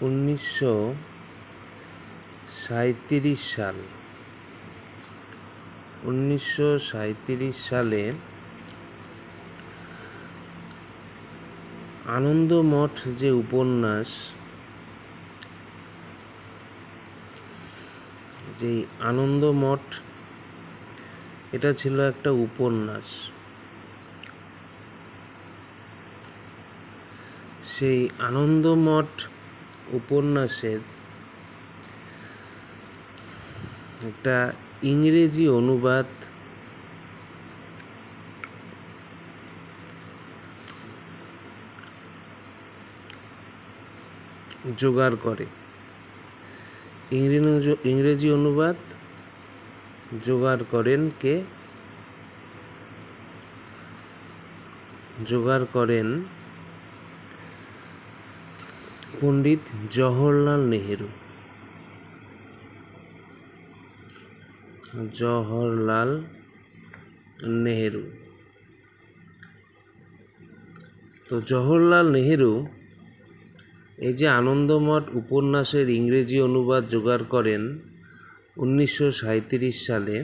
1937 সাল 1937 সালে আনন্দমঠ যে উপন্যাস, যেই আনন্দমঠ, এটা ছিল একটা উপন্যাস। সেই আনন্দমঠ উপন্যাসের একটা ইংরেজি অনুবাদ জোগাড় করে। ইংরেজি অনুবাদ জোগাড় করেন কে? জোগাড় করেন পণ্ডিত জওহরলাল নেহেরু। জওহরলাল নেহেরু। তো জওহরলাল নেহেরু এই যে আনন্দমঠ উপন্যাসের ইংরেজি অনুবাদ জোগাড় করেন 1937 সালে,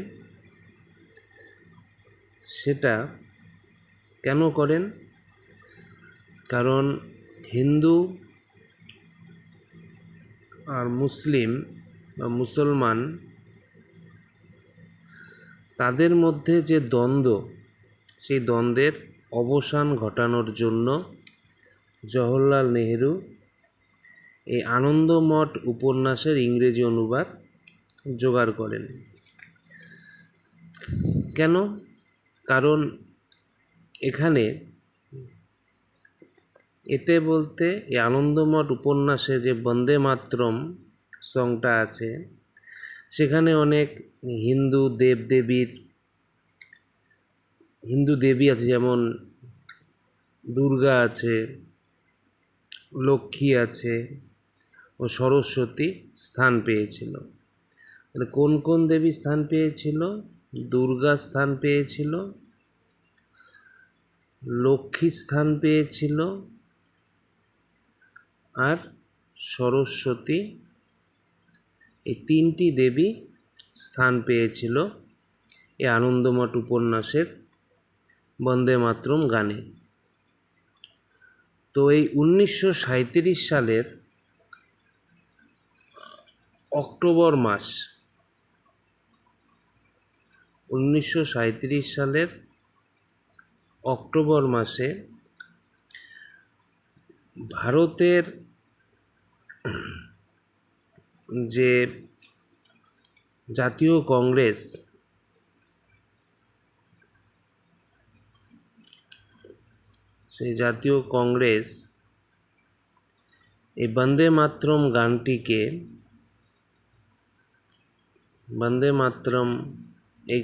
সেটা কেন করেন? কারণ হিন্দু আর মুসলিম বা মুসলমান, তাদের মধ্যে যে দ্বন্দ্ব, সেই দ্বন্দ্বের অবসান ঘটানোর জন্য জওহরলাল নেহেরু এই আনন্দমঠ উপন্যাসের ইংরেজি অনুবাদ জোগাড় করেন। কেন? কারণ এতে বলতে এই আনন্দমঠ উপন্যাসে যে বন্দে মাতরম সংটা আছে, সেখানে অনেক হিন্দু দেবী আছে, যেমন দুর্গা আছে, লক্ষ্মী আছে ও সরস্বতী স্থান পেয়েছিল। তাহলে কোন কোন দেবী স্থান পেয়েছিল? দুর্গা স্থান পেয়েছিল, লক্ষ্মী স্থান পেয়েছিল, আর সরস্বতী, এই তিনটি দেবী স্থান পেয়েছিল এই আনন্দমঠ উপন্যাসের বন্দে মাতরম গানে। তো এই 1937 সালের অক্টোবর মাস, 1937 সালের অক্টোবর মাসে ভারতের যে জাতীয় কংগ্রেস, সেই জাতীয় কংগ্রেস এই বন্দে মাতরম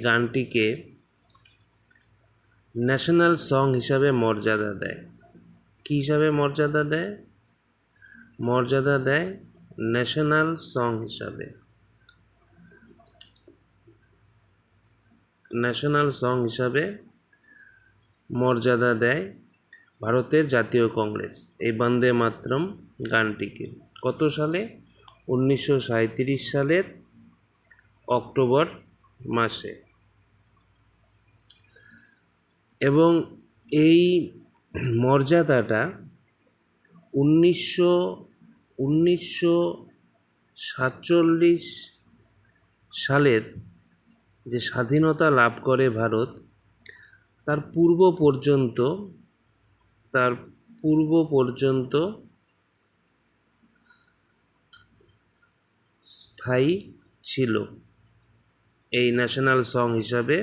গানটিকে ন্যাশনাল সং হিসাবে মর্যাদা দেয়। কী হিসাবে মর্যাদা দেয়? মর্যাদা দেয় ন্যাশনাল সং হিসাবে। ন্যাশনাল সং হিসাবে মর্যাদা দেয় ভারতের জাতীয় কংগ্রেস এই বন্দে মাতরম গানটিকে। কত সালে? 1937 সালের অক্টোবর মাসে। এবং এই মর্যাদাটা 1947 সালের যে স্বাধীনতা লাভ করে ভারত, তার পূর্ব পর্যন্ত স্থায়ী ছিল। এই ন্যাশনাল সং হিসাবে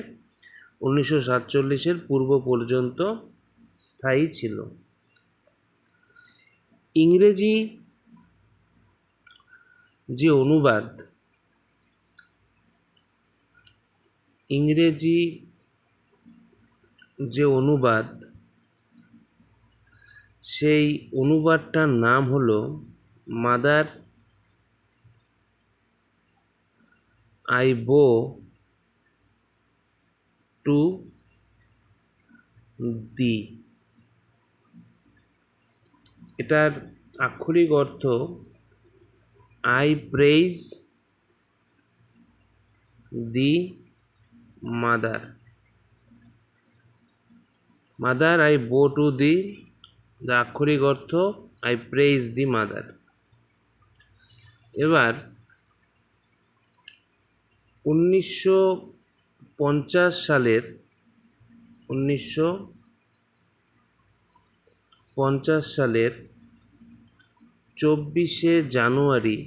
1947 পূর্ব পর্যন্ত স্থায়ী ছিল। ইংরেজি যে অনুবাদ, সেই অনুবাদটার নাম হলো মাদার আই বো টু দি। এটার আক্ষরিক অর্থ I praise the mother, mother I বো টু দি, যা আক্ষরিক অর্থ আই প্রেইজ দি মাদার। এবার 1950 সালের 24শে জানুয়ারি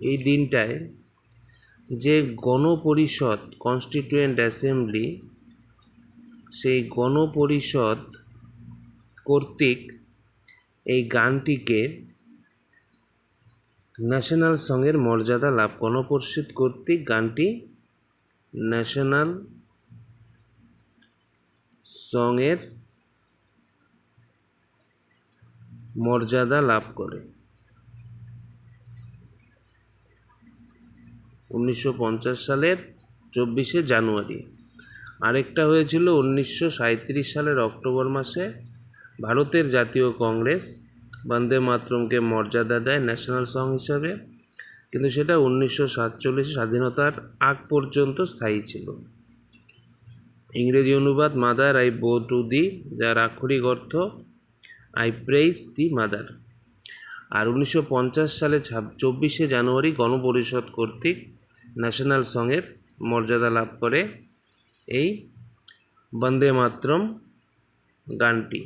এই দিনটায় যে গণপরিষদ কনস্টিটিউয়েন্ট অ্যাসেম্বলি, সেই গণপরিষদ কর্তৃক এই গানটিকে ন্যাশনাল সঙের মর্যাদা লাভ, গণপরিষদ কর্তৃক গানটি ন্যাশনাল সঙের মর্যাদা লাভ করে 1950 সালের 24শে জানুয়ারি। আরেকটা হয়েছিল 1937 সালের অক্টোবর মাসে। ভারতের জাতীয় কংগ্রেস বন্দে মাতরমকে মর্যাদা দেয় ন্যাশনাল সং হিসাবে, কিন্তু সেটা 1947 স্বাধীনতার আগ পর্যন্ত স্থায়ী ছিল। ইংরেজি অনুবাদ মাদার আই বো টু দি, যার আক্ষরিক অর্থ আই প্রেইজ দি মাদার। আর 1950 সালে 24শে জানুয়ারি গণপরিষদ কর্তৃক ন্যাশনাল সঙের মর্যাদা লাভ করে এই বন্দে মাতরম গানটি।